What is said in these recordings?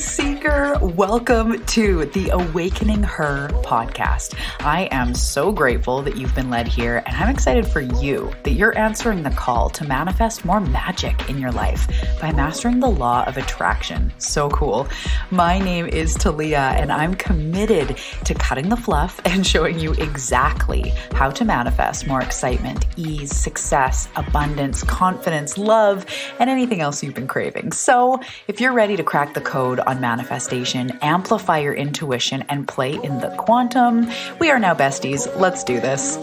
Seeker. Welcome to the Awakening Her podcast. I am so grateful that you've been led here, and I'm excited for you that you're answering the call to manifest more magic in your life by mastering the law of attraction. So cool. My name is Talia, and I'm committed to cutting the fluff and showing you exactly how to manifest more excitement, ease, success, abundance, confidence, love, and anything else you've been craving. So if you're ready to crack the code on manifestation, amplify your intuition, and play in the quantum, we are now besties. Let's do this.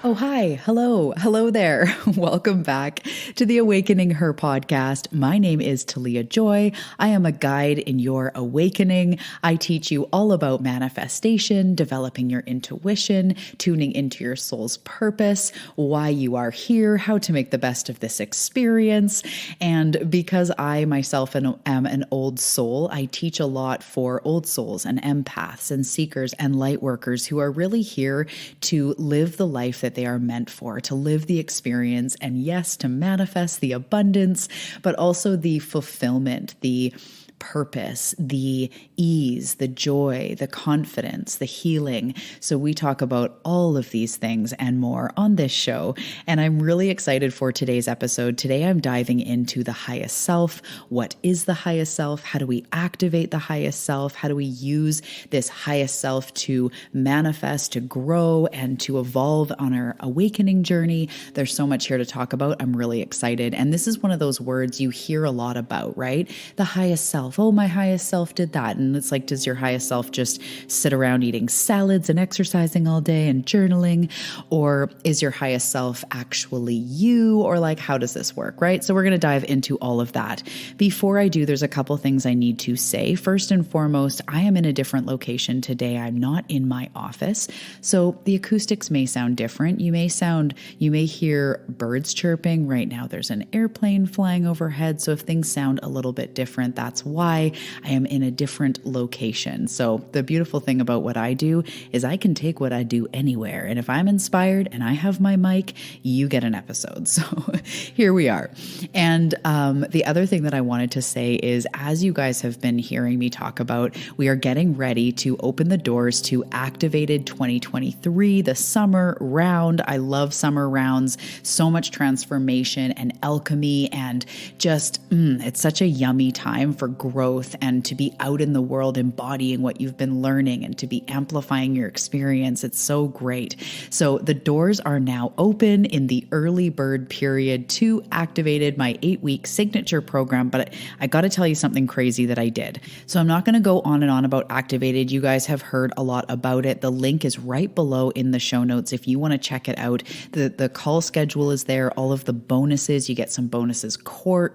Oh, hi. Hello there. Welcome back to the Awakening Her podcast. My name is Talia Joy. I am a guide in your awakening. I teach you all about manifestation, developing your intuition, tuning into your soul's purpose, why you are here, how to make the best of this experience. And because I myself am an old soul, I teach a lot for old souls and empaths and seekers and light workers who are really here to live the life that they are meant for, to live the experience, and yes, to manifest the abundance, but also the fulfillment, the purpose, the ease, the joy, the confidence, the healing. So we talk about all of these things and more on this show. And I'm really excited for today's episode. Today, I'm diving into the highest self. What is the highest self? How do we activate the highest self? How do we use this highest self to manifest, to grow, and to evolve on our awakening journey? There's so much here to talk about. I'm really excited. And this is one of those words you hear a lot about, right? The highest self. Oh, my highest self did that. And it's like, does your highest self just sit around eating salads and exercising all day and journaling? Or is your highest self actually you? Or like, how does this work, right? So we're going to dive into all of that. Before I do, there's a couple things I need to say. First and foremost, I am in a different location today. I'm not in my office. So the acoustics may sound different. You may hear birds chirping. Right now, there's an airplane flying overhead. So if things sound a little bit different, that's why I am in a different location. So the beautiful thing about what I do is I can take what I do anywhere. And if I'm inspired and I have my mic, you get an episode. So here we are. And the other thing that I wanted to say is, as you guys have been hearing me talk about, we are getting ready to open the doors to Activated 2023, the summer round. I love summer rounds. So much transformation and alchemy, and just, it's such a yummy time for growth and to be out in the world embodying what you've been learning and to be amplifying your experience. It's so great. So the doors are now open in the early bird period to Activated, my 8-week signature program. But I got to tell you something crazy that I did. So I'm not going to go on and on about Activated. You guys have heard a lot about it. The link is right below in the show notes if you want to check it out. The call schedule is there. All of the bonuses, you get some bonuses,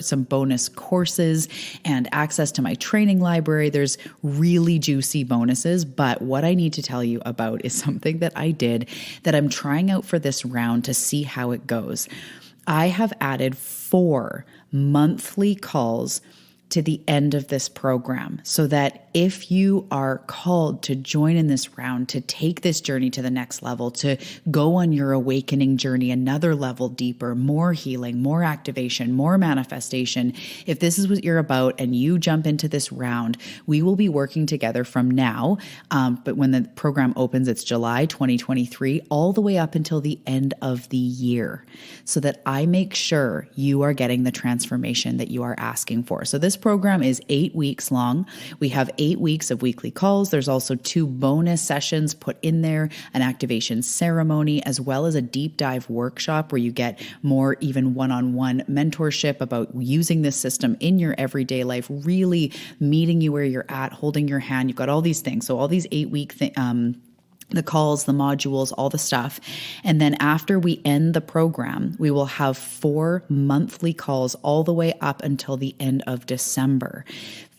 some bonus courses, and access to my training library. There's really juicy bonuses, but what I need to tell you about is something that I did that I'm trying out for this round to see how it goes. I have added 4 monthly calls to the end of this program, so that if you are called to join in this round, to take this journey to the next level, to go on your awakening journey another level deeper, more healing, more activation, more manifestation, if this is what you're about and you jump into this round, we will be working together from now. But when the program opens, it's July 2023, all the way up until the end of the year, so that I make sure you are getting the transformation that you are asking for. So this program is 8 weeks long. We have 8 weeks of weekly calls. There's also 2 bonus sessions put in there, an activation ceremony, as well as a deep dive workshop where you get more even one-on-one mentorship about using this system in your everyday life, really meeting you where you're at, holding your hand. You've got all these things. So all these 8-week the calls, the modules, all the stuff. And then after we end the program, we will have 4 monthly calls all the way up until the end of December.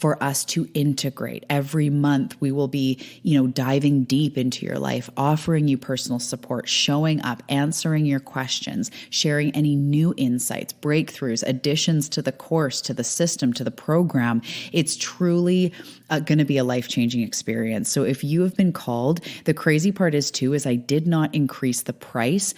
for us to integrate. Every month we will be, diving deep into your life, offering you personal support, showing up, answering your questions, sharing any new insights, breakthroughs, additions to the course, to the system, to the program. It's truly going to be a life-changing experience. So if you have been called, the crazy part is I did not increase the price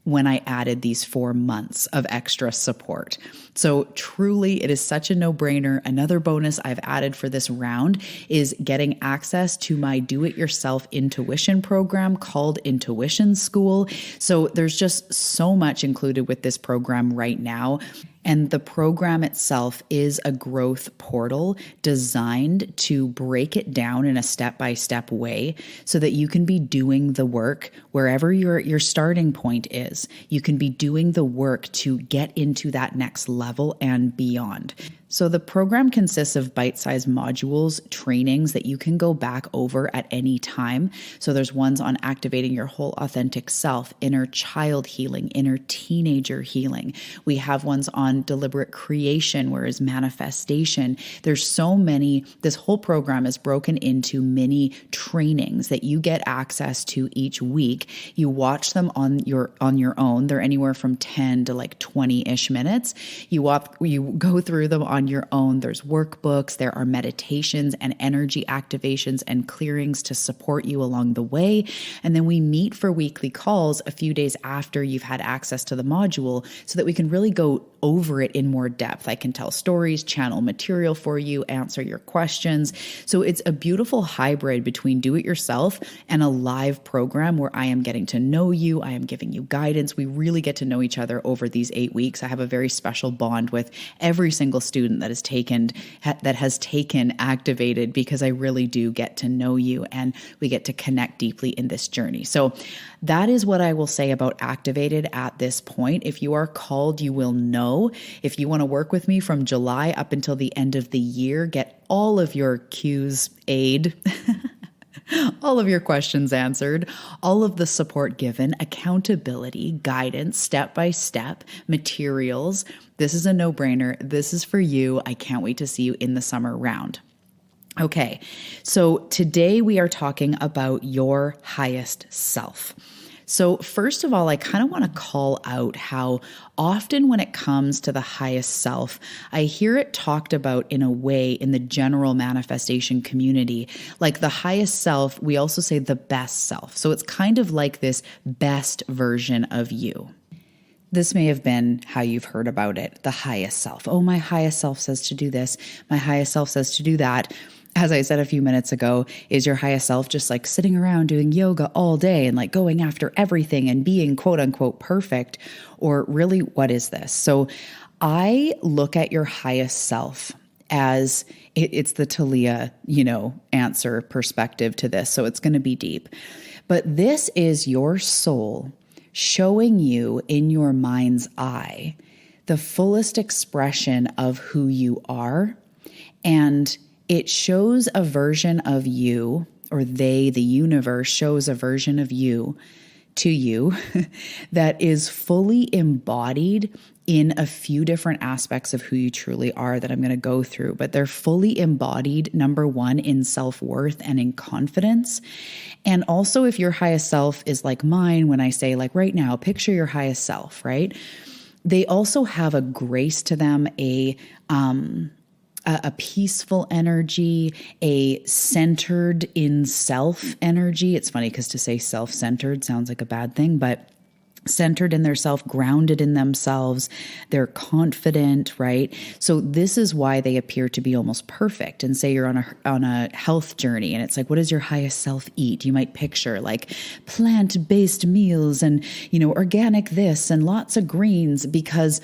when I added these 4 months of extra support. So truly, it is such a no-brainer. Another bonus I've added for this round is getting access to my do-it-yourself intuition program called Intuition School. So there's just so much included with this program right now. And the program itself is a growth portal designed to break it down in a step-by-step way so that you can be doing the work wherever your starting point is. You can be doing the work to get into that next level and beyond. So the program consists of bite-sized modules, trainings that you can go back over at any time. So there's ones on activating your whole authentic self, inner child healing, inner teenager healing. We have ones on deliberate creation, whereas manifestation. There's so many. This whole program is broken into mini trainings that you get access to each week. You watch them on your own. They're anywhere from 10 to like 20-ish minutes. You go through them on your own. There's workbooks, there are meditations and energy activations and clearings to support you along the way. And then we meet for weekly calls a few days after you've had access to the module so that we can really go over it in more depth. I can tell stories, channel material for you, answer your questions. So it's a beautiful hybrid between do it yourself and a live program where I am getting to know you. I am giving you guidance. We really get to know each other over these 8 weeks. I have a very special bond with every single student that has taken Activated because I really do get to know you and we get to connect deeply in this journey. So that is what I will say about Activated at this point. If you are called, you will know. If you want to work with me from July up until the end of the year, get all of your Q's aid, all of your questions answered, all of the support given, accountability, guidance, step-by-step, materials. This is a no-brainer. This is for you. I can't wait to see you in the summer round. Okay, so today we are talking about your highest self. So first of all, I kind of want to call out how often when it comes to the highest self, I hear it talked about in a way in the general manifestation community, like the highest self, we also say the best self. So it's kind of like this best version of you. This may have been how you've heard about it, the highest self. Oh, my highest self says to do this. My highest self says to do that. As I said a few minutes ago, is your highest self just like sitting around doing yoga all day and like going after everything and being quote unquote perfect? Or really, what is this? So I look at your highest self as it's the Talia, answer perspective to this. So it's going to be deep. But this is your soul showing you in your mind's eye the fullest expression of who you are. And it shows a version of you, or the universe shows a version of you to you that is fully embodied in a few different aspects of who you truly are that I'm going to go through. But they're fully embodied, number one, in self-worth and in confidence. And also if your highest self is like mine, when I say like right now, picture your highest self, right? They also have a grace to them, a peaceful energy, a centered in self energy. It's funny because to say self-centered sounds like a bad thing, but centered in their self, grounded in themselves, they're confident, right? So this is why they appear to be almost perfect. And say you're on a health journey and it's like, what does your highest self eat? You might picture like plant-based meals and, organic this and lots of greens, because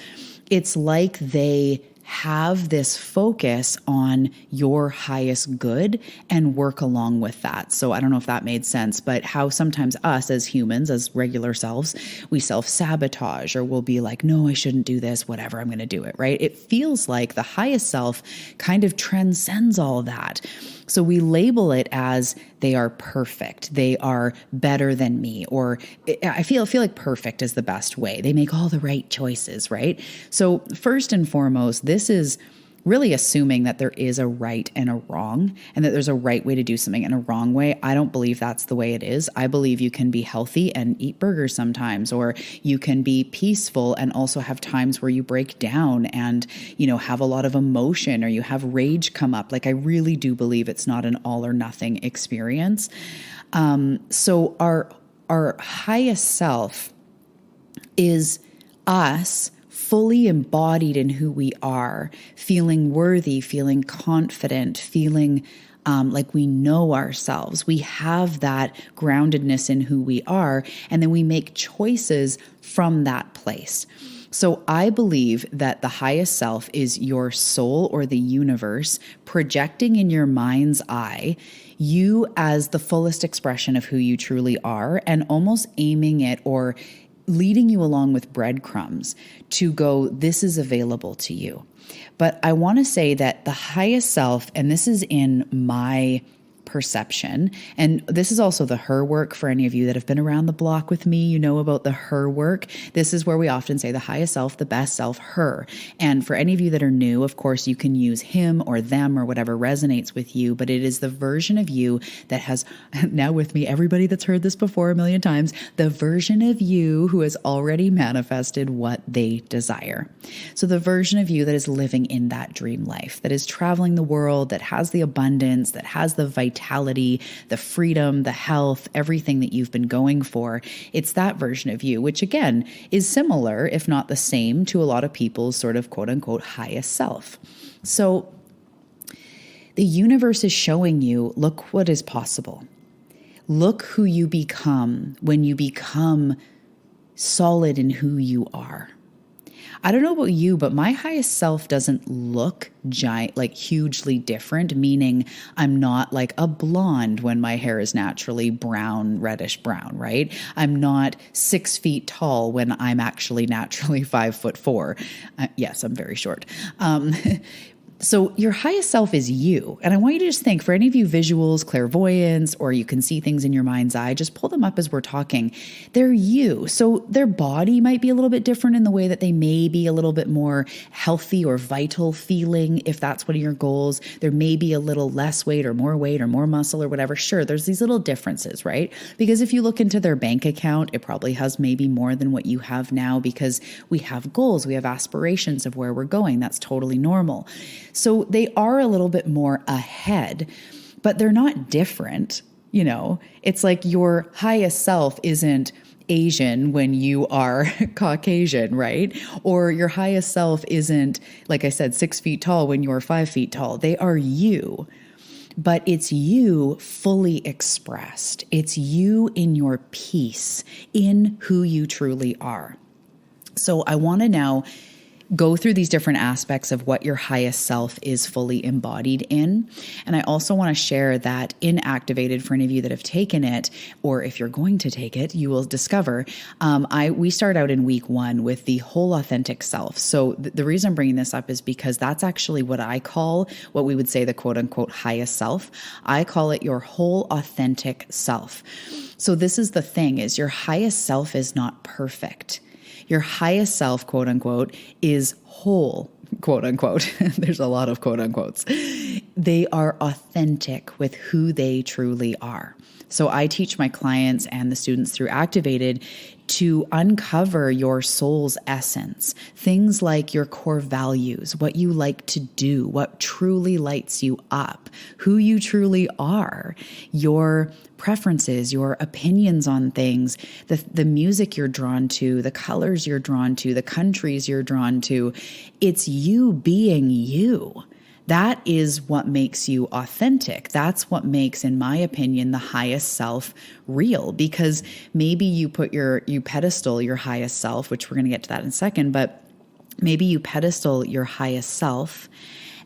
it's like they have this focus on your highest good and work along with that. So I don't know if that made sense, but how sometimes us as humans, as regular selves, we self-sabotage or we'll be like, no, I shouldn't do this, whatever, I'm going to do it, right? It feels like the highest self kind of transcends all of that. So we label it as they are perfect. They are better than me, or I feel like perfect is the best way. They make all the right choices, right? So first and foremost, this is really assuming that there is a right and a wrong, and that there's a right way to do something and a wrong way. I don't believe that's the way it is. I believe you can be healthy and eat burgers sometimes, or you can be peaceful and also have times where you break down and, have a lot of emotion, or you have rage come up. Like, I really do believe it's not an all or nothing experience. So our highest self is us fully embodied in who we are, feeling worthy, feeling confident, feeling like we know ourselves. We have that groundedness in who we are, and then we make choices from that place. So I believe that the highest self is your soul or the universe projecting in your mind's eye you as the fullest expression of who you truly are, and almost aiming it or leading you along with breadcrumbs to go, this is available to you. But I want to say that the highest self, and this is in my perception, and this is also the her work. For any of you that have been around the block with me, you know about the her work. This is where we often say the highest self, the best self, her. And for any of you that are new, of course, you can use him or them or whatever resonates with you, but it is the version of you that has, now with me, everybody that's heard this before a million times, the version of you who has already manifested what they desire. So the version of you that is living in that dream life, that is traveling the world, that has the abundance, that has the vitality, the freedom, the health, everything that you've been going for. It's that version of you, which again is similar, if not the same, to a lot of people's sort of quote unquote highest self. So the universe is showing you, look what is possible. Look who you become when you become solid in who you are. I don't know about you, but my highest self doesn't look giant, like hugely different, meaning I'm not like a blonde when my hair is naturally brown, reddish brown, right? I'm not 6 feet tall when I'm actually naturally 5'4". Yes, I'm very short. So your highest self is you. And I want you to just think, for any of you visuals, clairvoyance, or you can see things in your mind's eye, just pull them up as we're talking. They're you. So their body might be a little bit different in the way that they may be a little bit more healthy or vital feeling, if that's one of your goals. There may be a little less weight or more muscle or whatever. Sure, there's these little differences, right? Because if you look into their bank account, it probably has maybe more than what you have now, because we have goals, we have aspirations of where we're going. That's totally normal. So they are a little bit more ahead, but they're not different. It's like your highest self isn't Asian when you are Caucasian, right? Or your highest self isn't, like I said, 6 feet tall when you're 5 feet tall. They are you, but it's you fully expressed. It's you in your peace, in who you truly are. So I want to now go through these different aspects of what your highest self is fully embodied in. And I also want to share that in Activated, for any of you that have taken it, or if you're going to take it, you will discover, we start out in week 1 with the whole authentic self. So the reason I'm bringing this up is because that's actually what I call, what we would say the quote unquote highest self. I call it your whole authentic self. So this is the thing, is your highest self is not perfect. Your highest self, quote unquote, is whole, quote unquote. There's a lot of quote unquotes. They are authentic with who they truly are. So I teach my clients and the students through Activated to uncover your soul's essence, things like your core values, what you like to do, what truly lights you up, who you truly are, your preferences, your opinions on things, the music you're drawn to, the colors you're drawn to, the countries you're drawn to. It's you being you. That is what makes you authentic. That's what makes, in my opinion, the highest self real, because maybe you pedestal your highest self, which we're going to get to that in a second, but maybe you pedestal your highest self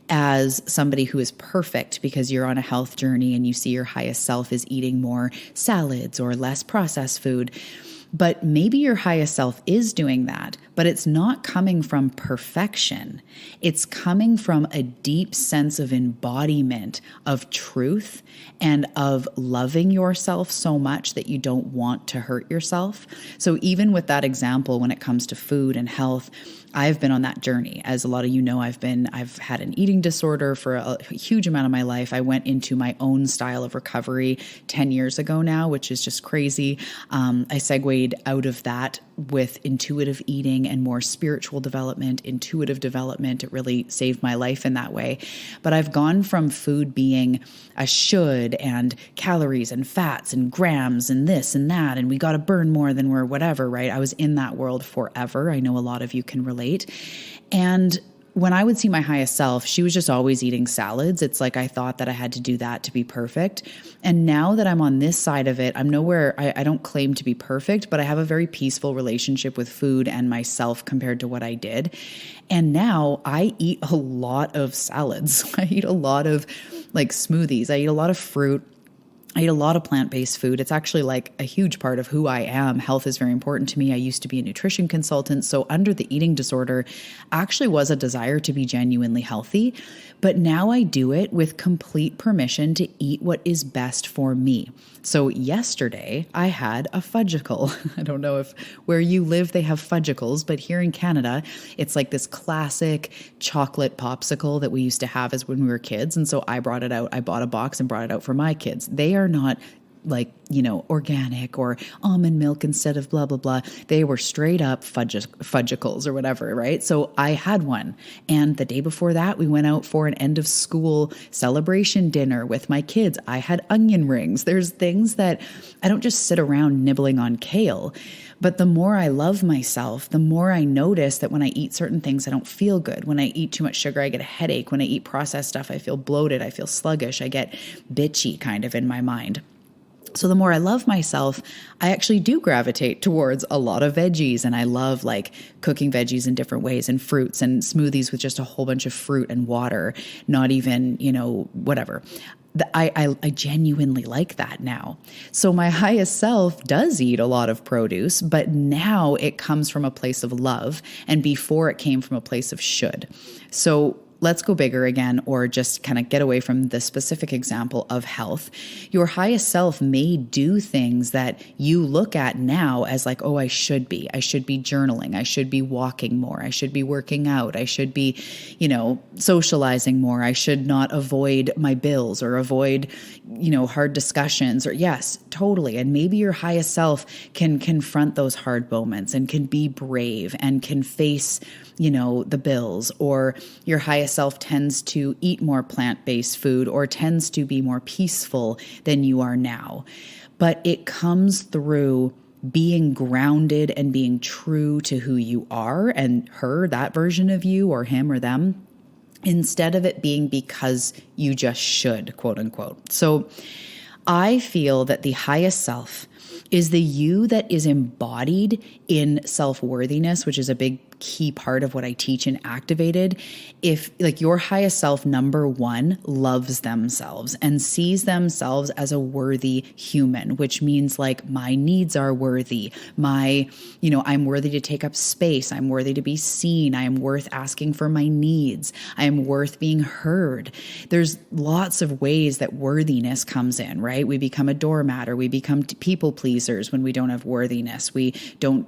as somebody who is perfect because you're on a health journey and you see your highest self is eating more salads or less processed food. But maybe your highest self is doing that, but it's not coming from perfection. It's coming from a deep sense of embodiment of truth and of loving yourself so much that you don't want to hurt yourself. So even with that example, when it comes to food and health, I've been on that journey. As a lot of you know, I've had an eating disorder for a huge amount of my life. I went into my own style of recovery 10 years ago now, which is just crazy. I segued out of that with intuitive eating and more spiritual development, intuitive development. It really saved my life in that way. But I've gone from food being a should and calories and fats and grams and this and that, and we got to burn more than we're whatever, right? I was in that world forever. I know a lot of you can relate. And when I would see my highest self, she was just always eating salads. It's like I thought that I had to do that to be perfect. And now that I'm on this side of it, I'm nowhere, I don't claim to be perfect, but I have a very peaceful relationship with food and myself compared to what I did. And now I eat a lot of salads. I eat a lot of like smoothies. I eat a lot of fruit. I eat a lot of plant-based food. It's actually like a huge part of who I am. Health is very important to me. I used to be a nutrition consultant. So under the eating disorder actually was a desire to be genuinely healthy. But now I do it with complete permission to eat what is best for me. So yesterday I had a fudgicle. I don't know if where you live they have fudgicles, but here in Canada, it's like this classic chocolate popsicle that we used to have as when we were kids. And so I brought it out. I bought a box and brought it out for my kids. They are not like, organic or almond milk instead of blah, blah, blah. They were straight up fudgicles or whatever, right? So I had one. And the day before that, we went out for an end of school celebration dinner with my kids. I had onion rings. There's things that I don't just sit around nibbling on kale. But the more I love myself, the more I notice that when I eat certain things, I don't feel good. When I eat too much sugar, I get a headache. When I eat processed stuff, I feel bloated. I feel sluggish. I get bitchy kind of in my mind. So the more I love myself, I actually do gravitate towards a lot of veggies. And I love like cooking veggies in different ways and fruits and smoothies with just a whole bunch of fruit and water, not even, whatever. I genuinely like that now. So my highest self does eat a lot of produce, but now it comes from a place of love. And before it came from a place of should. So let's go bigger again, or just kind of get away from the specific example of health. Your highest self may do things that you look at now as like, oh, I should be journaling. I should be walking more. I should be working out. I should be, socializing more. I should not avoid my bills or avoid, hard discussions or yes, totally. And maybe your highest self can confront those hard moments and can be brave and can face, the bills, or your highest self tends to eat more plant-based food or tends to be more peaceful than you are now. But it comes through being grounded and being true to who you are and her, that version of you, or him or them, instead of it being because you just should, quote unquote. So I feel that the highest self is the you that is embodied in self-worthiness, which is a big key part of what I teach in Activated. If like your highest self, number one, loves themselves and sees themselves as a worthy human, which means like my needs are worthy. I'm worthy to take up space. I'm worthy to be seen. I am worth asking for my needs. I am worth being heard. There's lots of ways that worthiness comes in, right? We become a doormat or we become people pleasers when we don't have worthiness. We don't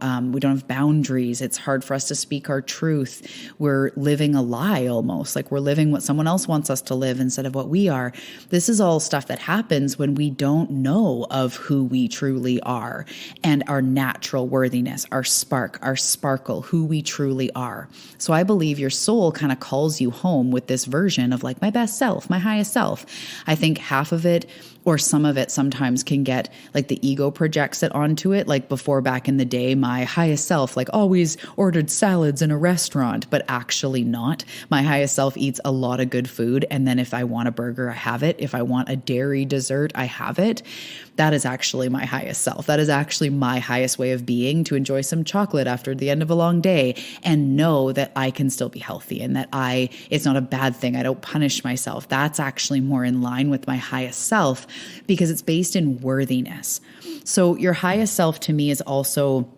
have boundaries. It's hard for us to speak our truth. We're living a lie almost, like we're living what someone else wants us to live instead of what we are. This is all stuff that happens when we don't know of who we truly are and our natural worthiness, our spark, our sparkle, who we truly are. So I believe your soul kind of calls you home with this version of like my best self, my highest self. I think half of it or some of it sometimes can get like the ego projects it onto it. Like before, back in the day, my highest self like always ordered salads in a restaurant, but actually not. My highest self eats a lot of good food. And then if I want a burger, I have it. If I want a dairy dessert, I have it. That is actually my highest self. That is actually my highest way of being, to enjoy some chocolate after the end of a long day and know that I can still be healthy and that it's not a bad thing. I don't punish myself. That's actually more in line with my highest self because it's based in worthiness. So your highest self to me is also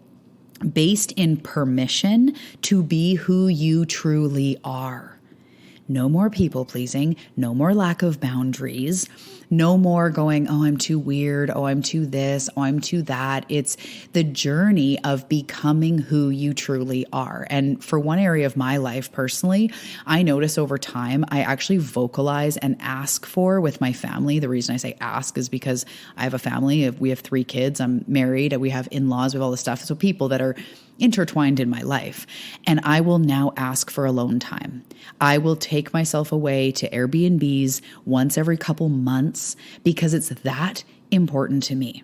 based in permission to be who you truly are. No more people pleasing, no more lack of boundaries, no more going, oh, I'm too weird, oh, I'm too this, oh, I'm too that. It's the journey of becoming who you truly are. And for one area of my life personally, I notice over time, I actually vocalize and ask for with my family. The reason I say ask is because I have a family. We have 3 kids. I'm married. We have in-laws. We have all this stuff. So people that are intertwined in my life. And I will now ask for alone time. I will take myself away to Airbnbs once every couple months because it's that important to me.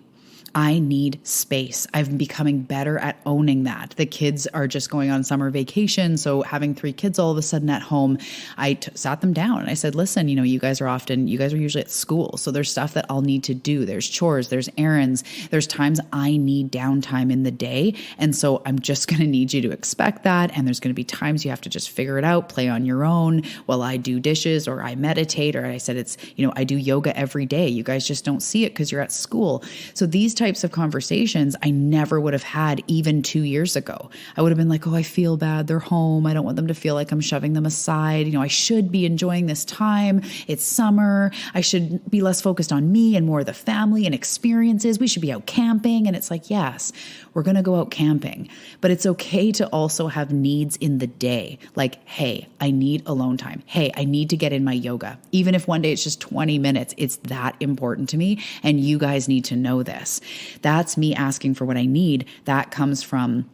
I need space. I'm becoming better at owning that. The kids are just going on summer vacation. So having 3 kids all of a sudden at home, I sat them down and I said, listen, you guys are usually at school. So there's stuff that I'll need to do. There's chores, there's errands, there's times I need downtime in the day. And so I'm just going to need you to expect that. And there's going to be times you have to just figure it out, play on your own while I do dishes or I meditate. Or I said, I do yoga every day. You guys just don't see it because you're at school. So these types of conversations I never would have had even 2 years ago. I would have been like, oh, I feel bad. They're home. I don't want them to feel like I'm shoving them aside. I should be enjoying this time. It's summer. I should be less focused on me and more the family and experiences. We should be out camping. And it's like, yes, we're going to go out camping, but it's okay to also have needs in the day. Like, hey, I need alone time. Hey, I need to get in my yoga. Even if one day it's just 20 minutes, it's that important to me. And you guys need to know this. That's me asking for what I need. That comes from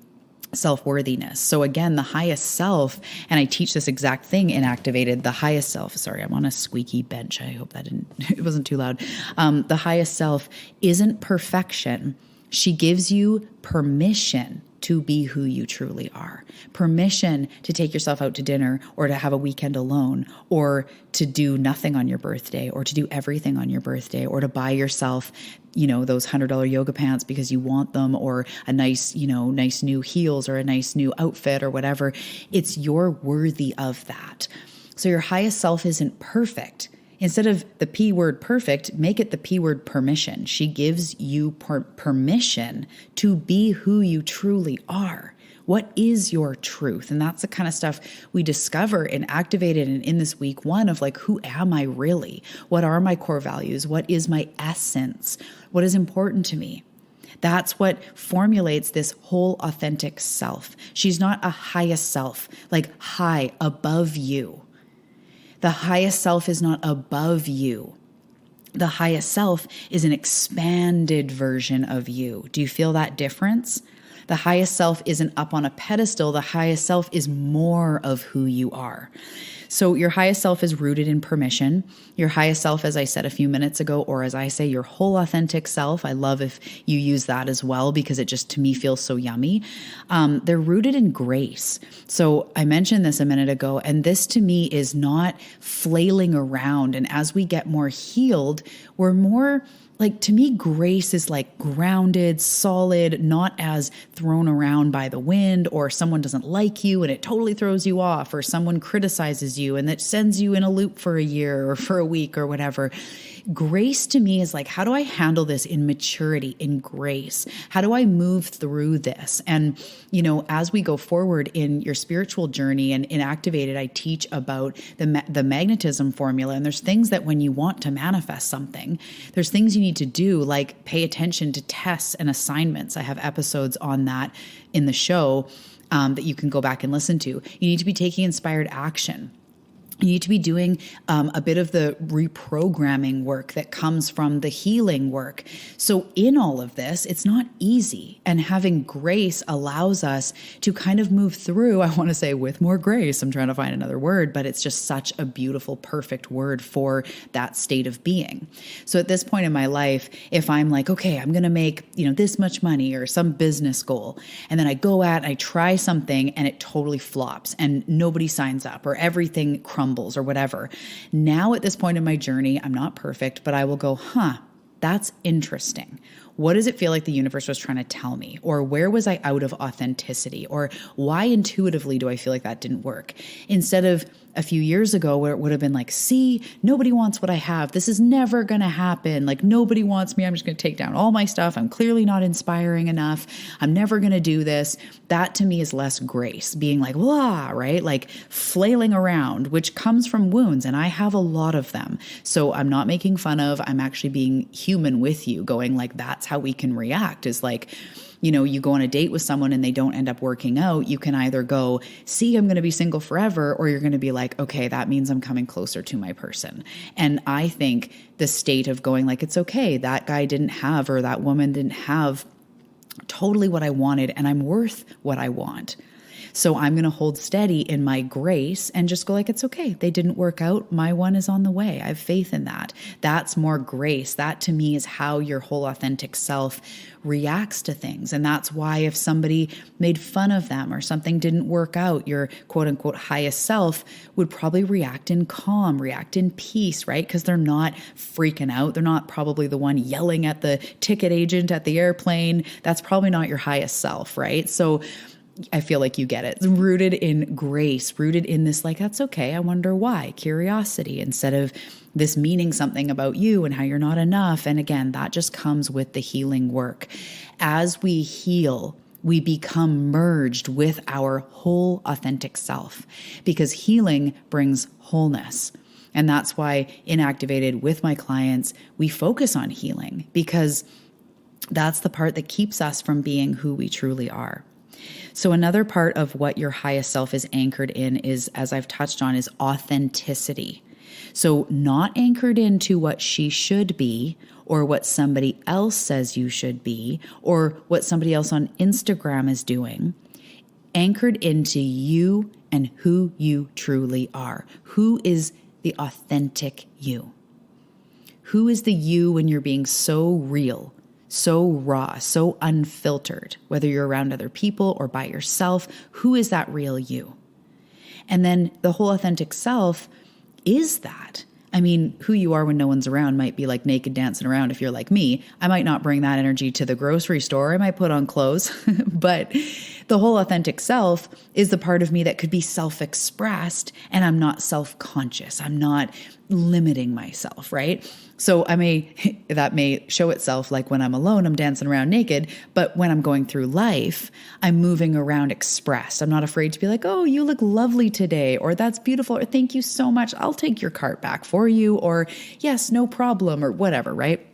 self-worthiness. So again, the highest self, and I teach this exact thing in Activated, the highest self, sorry, I'm on a squeaky bench. I hope it wasn't too loud. The highest self isn't perfection. She gives you permission to be who you truly are. Permission to take yourself out to dinner or to have a weekend alone or to do nothing on your birthday or to do everything on your birthday or to buy yourself, those $100 yoga pants because you want them or a nice new heels or a nice new outfit or whatever. You're worthy of that. So your highest self isn't perfect. Instead of the P word perfect, make it the P word permission. She gives you permission to be who you truly are. What is your truth? And that's the kind of stuff we discover in Activated and in this week 1 of like, who am I really? What are my core values? What is my essence? What is important to me? That's what formulates this whole authentic self. She's not a highest self, like high above you. The highest self is not above you. The highest self is an expanded version of you. Do you feel that difference? The highest self isn't up on a pedestal. The highest self is more of who you are. So your highest self is rooted in permission. Your highest self, as I said a few minutes ago, or as I say, your whole authentic self. I love if you use that as well because it just to me feels so yummy. They're rooted in grace. So I mentioned this a minute ago, and this to me is not flailing around. And as we get more healed, we're more like, to me, grace is like grounded, solid, not as thrown around by the wind or someone doesn't like you and it totally throws you off or someone criticizes you and that sends you in a loop for a year or for a week or whatever. Grace to me is like, how do I handle this in maturity, in grace? How do I move through this? And, as we go forward in your spiritual journey and in Activated, I teach about the magnetism formula. And there's things that when you want to manifest something, there's things you need to do, like pay attention to tests and assignments. I have episodes on that in the show that you can go back and listen to. You need to be taking inspired action. You need to be doing a bit of the reprogramming work that comes from the healing work. So in all of this, it's not easy. And having grace allows us to kind of move through, I want to say with more grace. I'm trying to find another word, but it's just such a beautiful, perfect word for that state of being. So at this point in my life, if I'm like, okay, I'm going to make, this much money or some business goal, and then I go out and I try something and it totally flops and nobody signs up or everything crumbles or whatever. Now at this point in my journey, I'm not perfect, but I will go, that's interesting. what does it feel like the universe was trying to tell me? Or where was I out of authenticity? Or why intuitively do I feel like that didn't work? Instead of a few years ago where it would have been like, see, nobody wants what I have. This is never going to happen. Like, nobody wants me. I'm just going to take down all my stuff. I'm clearly not inspiring enough. I'm never going to do this. That to me is less grace, being like, blah, right? Like flailing around, which comes from wounds. And I have a lot of them. So I'm not making fun of, I'm actually being human with you, going like, that's how we can react, is like, you go on a date with someone and they don't end up working out. You can either go, see, I'm going to be single forever, or you're going to be like, okay, that means I'm coming closer to my person. And I think the state of going like, it's okay, that guy didn't have, or that woman didn't have totally what I wanted, and I'm worth what I want. So I'm going to hold steady in my grace and just go like, it's okay. They didn't work out. My one is on the way. I have faith in that. That's more grace. That to me is how your whole authentic self reacts to things. And that's why if somebody made fun of them or something didn't work out, your quote unquote highest self would probably react in calm, react in peace, right? Because they're not freaking out. They're not probably the one yelling at the ticket agent at the airplane. That's probably not your highest self, right? So I feel like you get it. It's rooted in grace, rooted in this, like, that's okay. I wonder why. Curiosity, instead of this meaning something about you and how you're not enough. And again, that just comes with the healing work. As we heal, we become merged with our whole authentic self, because healing brings wholeness. And that's why in Activated with my clients, we focus on healing, because that's the part that keeps us from being who we truly are. So another part of what your highest self is anchored in is, as I've touched on, is authenticity. So not anchored into what she should be, or what somebody else says you should be, or what somebody else on Instagram is doing. Anchored into you and who you truly are. Who is the authentic you? Who is the you when you're being so real, so raw, so unfiltered, whether you're around other people or by yourself? Who is that real you? And then the whole authentic self is that. I mean, who you are when no one's around might be like naked dancing around. If you're like me, I might not bring that energy to the grocery store. I might put on clothes, but the whole authentic self is the part of me that could be self-expressed, and I'm not self-conscious. I'm not limiting myself, right? So that may show itself like when I'm alone, I'm dancing around naked, but when I'm going through life, I'm moving around expressed. I'm not afraid to be like, oh, you look lovely today, or that's beautiful, or thank you so much. I'll take your cart back for you, or yes, no problem, or whatever, right?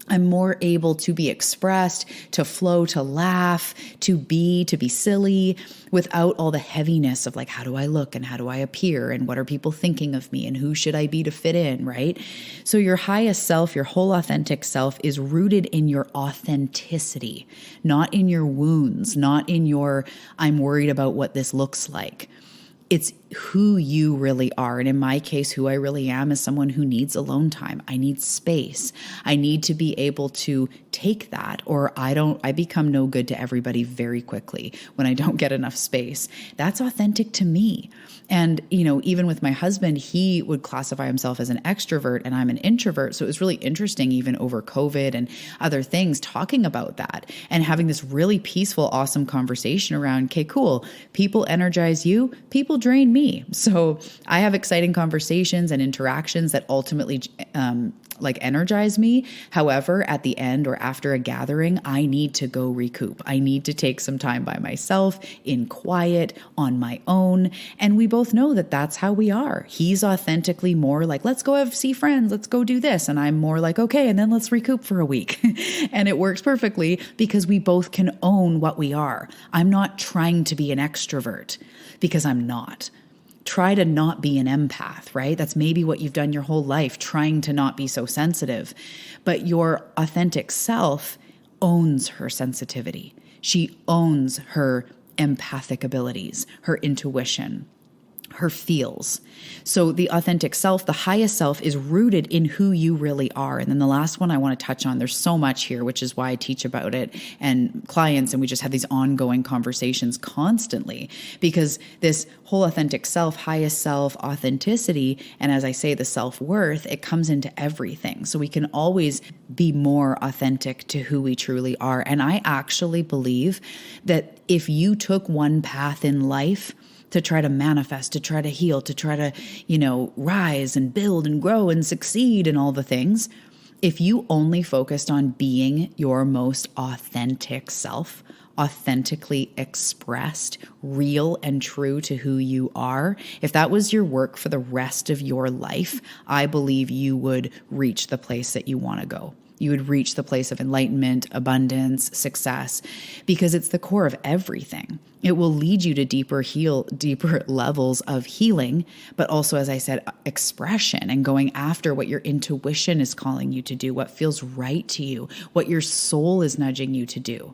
I'm more able to be expressed, to flow, to laugh, to be silly, without all the heaviness of like, how do I look and how do I appear and what are people thinking of me and who should I be to fit in, right? So your highest self, your whole authentic self, is rooted in your authenticity, not in your wounds, not in your, I'm worried about what this looks like. It's who you really are. And in my case, who I really am is someone who needs alone time. I need space. I need to be able to take that, or I become no good to everybody very quickly when I don't get enough space. That's authentic to me. And, even with my husband, he would classify himself as an extrovert and I'm an introvert. So it was really interesting, even over COVID and other things, talking about that and having this really peaceful, awesome conversation around, okay, cool. People energize you, people drain me. So I have exciting conversations and interactions that ultimately energize me. However, at the end or after a gathering, I need to go recoup. I need to take some time by myself, in quiet, on my own. And we both know that that's how we are. He's authentically more like, let's go see friends, let's go do this. And I'm more like, okay, and then let's recoup for a week. And it works perfectly because we both can own what we are. I'm not trying to be an extrovert because I'm not. Try to not be an empath, right? That's maybe what you've done your whole life, trying to not be so sensitive. But your authentic self owns her sensitivity. She owns her empathic abilities, her intuition, her feels. So the authentic self, the highest self, is rooted in who you really are. And then the last one I want to touch on, there's so much here, which is why I teach about it and clients, and we just have these ongoing conversations constantly, because this whole authentic self, highest self, authenticity, and as I say, the self-worth, it comes into everything. So we can always be more authentic to who we truly are. And I actually believe that if you took one path in life to try to manifest, to try to heal, to try to, rise and build and grow and succeed and all the things, if you only focused on being your most authentic self, authentically expressed, real and true to who you are, if that was your work for the rest of your life, I believe you would reach the place that you want to go. You would reach the place of enlightenment, abundance, success, because it's the core of everything. It will lead you to deeper levels of healing, but also, as I said, expression and going after what your intuition is calling you to do, what feels right to you, what your soul is nudging you to do.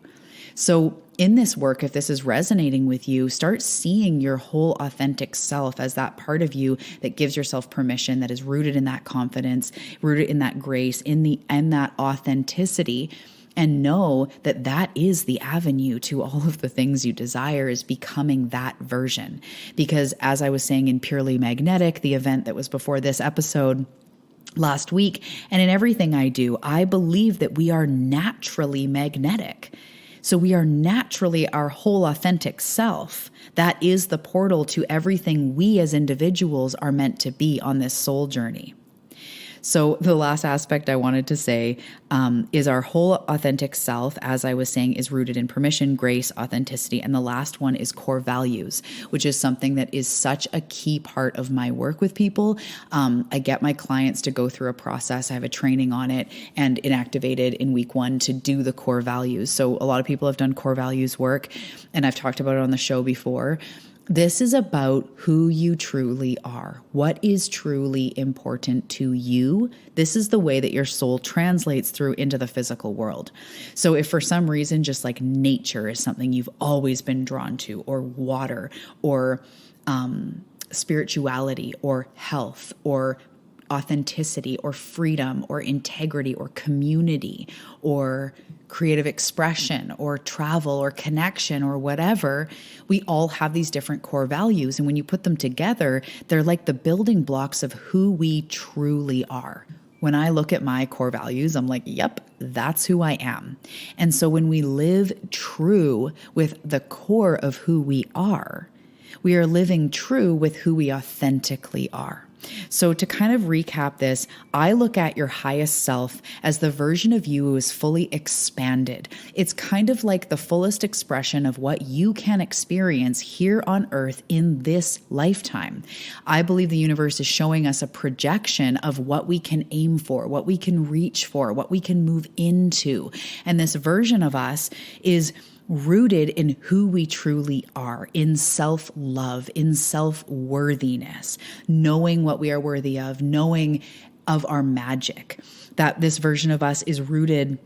So in this work, if this is resonating with you, start seeing your whole authentic self as that part of you that gives yourself permission, that is rooted in that confidence, rooted in that grace, in that authenticity, and know that that is the avenue to all of the things you desire, is becoming that version. Because as I was saying in Purely Magnetic, the event that was before this episode last week, and in everything I do, I believe that we are naturally magnetic. So we are naturally our whole authentic self. That is the portal to everything we as individuals are meant to be on this soul journey. So the last aspect I wanted to say is our whole authentic self, as I was saying, is rooted in permission, grace, authenticity. And the last one is core values, which is something that is such a key part of my work with people. I get my clients to go through a process. I have a training on it and inactivated in week 1 to do the core values. So a lot of people have done core values work, and I've talked about it on the show before. This is about who you truly are. What is truly important to you? This is the way that your soul translates through into the physical world. So if for some reason, just like nature is something you've always been drawn to, or water, or spirituality, or health, or authenticity, or freedom, or integrity, or community, or creative expression, or travel, or connection, or whatever, we all have these different core values. And when you put them together, they're like the building blocks of who we truly are. When I look at my core values, I'm like, yep, that's who I am. And so when we live true with the core of who we are living true with who we authentically are. So to kind of recap this, I look at your highest self as the version of you who is fully expanded. It's kind of like the fullest expression of what you can experience here on earth in this lifetime. I believe the universe is showing us a projection of what we can aim for, what we can reach for, what we can move into. And this version of us is rooted in who we truly are, in self-love, in self-worthiness, knowing what we are worthy of, knowing of our magic. That this version of us is rooted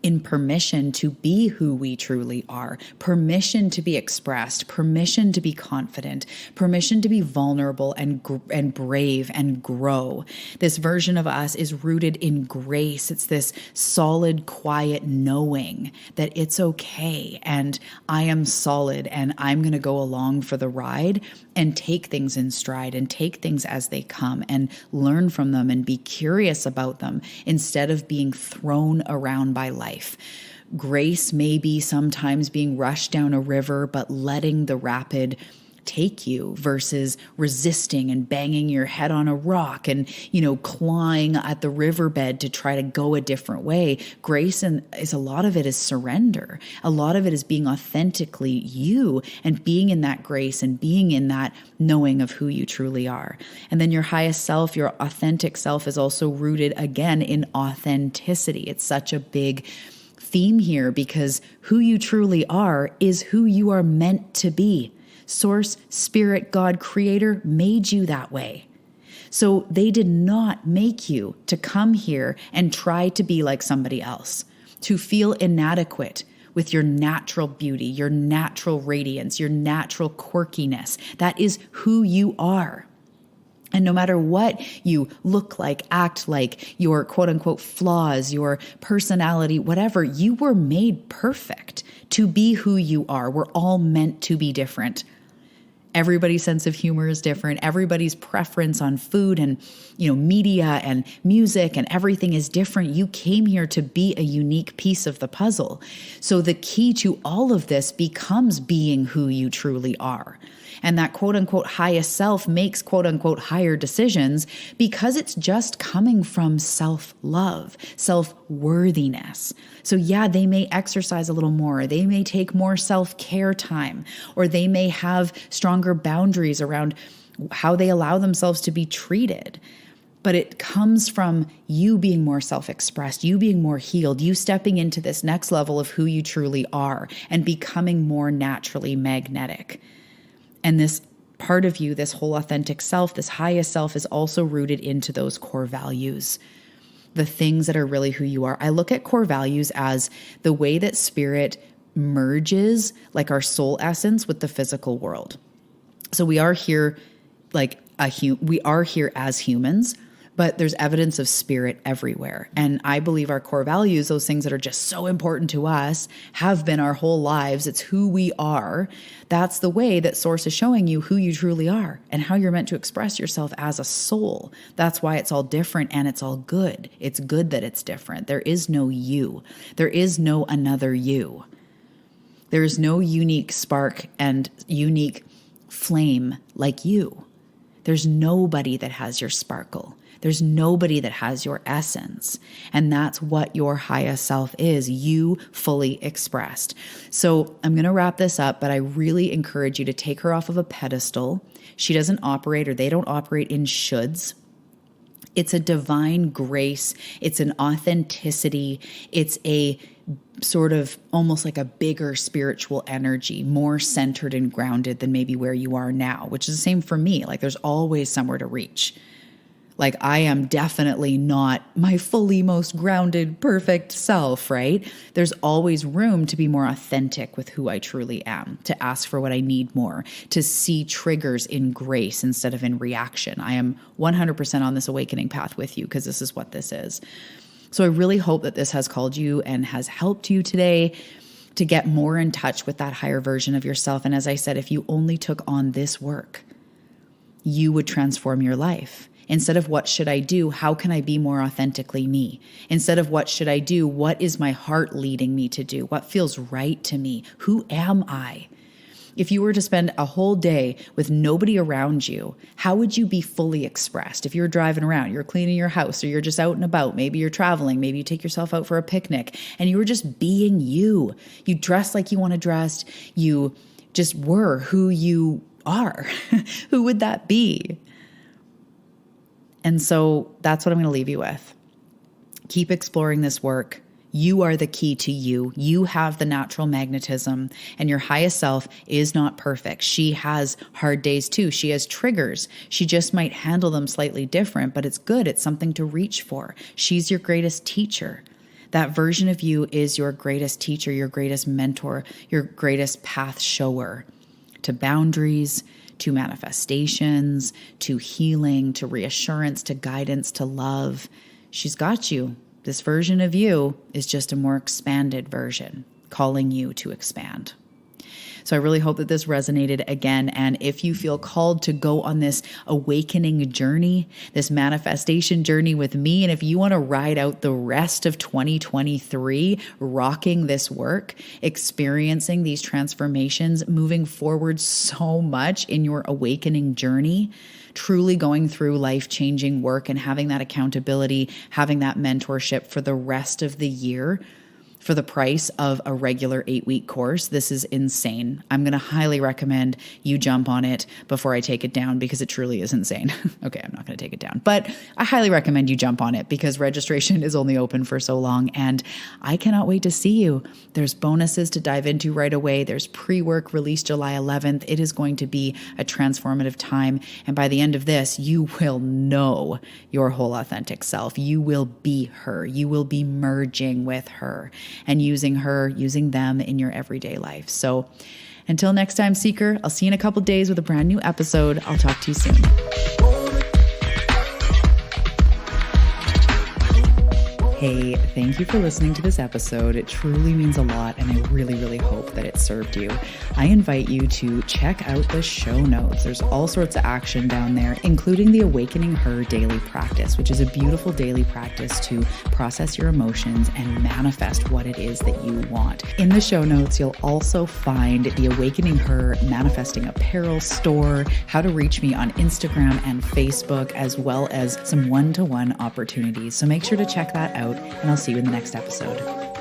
in permission to be who we truly are, permission to be expressed, permission to be confident, permission to be vulnerable and brave and grow. This version of us is rooted in grace. It's this solid, quiet knowing that it's okay and I am solid and I'm going to go along for the ride and take things in stride and take things as they come and learn from them and be curious about them instead of being thrown around by life. Grace may be sometimes being rushed down a river, but letting the rapid take you versus resisting and banging your head on a rock and, clawing at the riverbed to try to go a different way. Grace is a lot of it is surrender. A lot of it is being authentically you and being in that grace and being in that knowing of who you truly are. And then your highest self, your authentic self, is also rooted again in authenticity. It's such a big theme here because who you truly are is who you are meant to be. Source, Spirit, God, Creator made you that way. So they did not make you to come here and try to be like somebody else, to feel inadequate with your natural beauty, your natural radiance, your natural quirkiness. That is who you are. And no matter what you look like, act like, your quote unquote flaws, your personality, whatever, you were made perfect to be who you are. We're all meant to be different. Everybody's sense of humor is different. Everybody's preference on food and, media and music and everything is different. You came here to be a unique piece of the puzzle. So the key to all of this becomes being who you truly are. And that quote unquote highest self makes quote unquote higher decisions because it's just coming from self-love, self-worthiness. So yeah, they may exercise a little more, they may take more self-care time, or they may have stronger boundaries around how they allow themselves to be treated. But it comes from you being more self-expressed, you being more healed, you stepping into this next level of who you truly are and becoming more naturally magnetic. And this part of you, this whole authentic self, this highest self, is also rooted into those core values, the things that are really who you are. I look at core values as the way that spirit merges like our soul essence with the physical world. So we are here we are here as humans, but there's evidence of spirit everywhere. And I believe our core values, those things that are just so important to us, have been our whole lives. It's who we are. That's the way that Source is showing you who you truly are and how you're meant to express yourself as a soul. That's why it's all different and it's all good. It's good that it's different. There is no you. There is no another you. There is no unique spark and unique flame like you. There's nobody that has your sparkle. There's nobody that has your essence. And that's what your highest self is, you fully expressed. So I'm going to wrap this up, but I really encourage you to take her off of a pedestal. She doesn't operate, or they don't operate in shoulds. It's a divine grace. It's an authenticity. It's a sort of almost like a bigger spiritual energy, more centered and grounded than maybe where you are now, which is the same for me. Like there's always somewhere to reach. Like I am definitely not my fully most grounded, perfect self, right? There's always room to be more authentic with who I truly am, to ask for what I need more, to see triggers in grace instead of in reaction. I am 100% on this awakening path with you because this is what this is. So I really hope that this has called you and has helped you today to get more in touch with that higher version of yourself. And as I said, if you only took on this work, you would transform your life. Instead of what should I do, how can I be more authentically me? Instead of what should I do, what is my heart leading me to do? What feels right to me? Who am I? If you were to spend a whole day with nobody around you, how would you be fully expressed? If you're driving around, you're cleaning your house, or you're just out and about, maybe you're traveling, maybe you take yourself out for a picnic, and you were just being you. You dressed like you want to dress. You just were who you are. Who would that be? And so that's what I'm going to leave you with. Keep exploring this work. You are the key to you. You have the natural magnetism, and your highest self is not perfect. She has hard days too. She has triggers. She just might handle them slightly different, but it's good. It's something to reach for. She's your greatest teacher. That version of you is your greatest teacher, your greatest mentor, your greatest path shower to boundaries, to manifestations, to healing, to reassurance, to guidance, to love. She's got you. This version of you is just a more expanded version, calling you to expand. So I really hope that this resonated again. And if you feel called to go on this awakening journey, this manifestation journey with me, and if you want to ride out the rest of 2023, rocking this work, experiencing these transformations, moving forward so much in your awakening journey, truly going through life-changing work and having that accountability, having that mentorship for the rest of the year, for the price of a regular 8-week course. This is insane. I'm going to highly recommend you jump on it before I take it down because it truly is insane. Okay, I'm not going to take it down, but I highly recommend you jump on it because registration is only open for so long and I cannot wait to see you. There's bonuses to dive into right away. There's pre-work released July 11th. It is going to be a transformative time. And by the end of this, you will know your whole authentic self. You will be her. You will be merging with her. and using them in your everyday life. So until next time, Seeker, I'll see you in a couple days with a brand new episode. I'll talk to you soon. Hey, thank you for listening to this episode. It truly means a lot, and I really, really hope that it served you. I invite you to check out the show notes. There's all sorts of action down there, including the Awakening Her daily practice, which is a beautiful daily practice to process your emotions and manifest what it is that you want. In the show notes, you'll also find the Awakening Her Manifesting Apparel store, how to reach me on Instagram and Facebook, as well as some one-to-one opportunities. So make sure to check that out, and I'll see you in the next episode.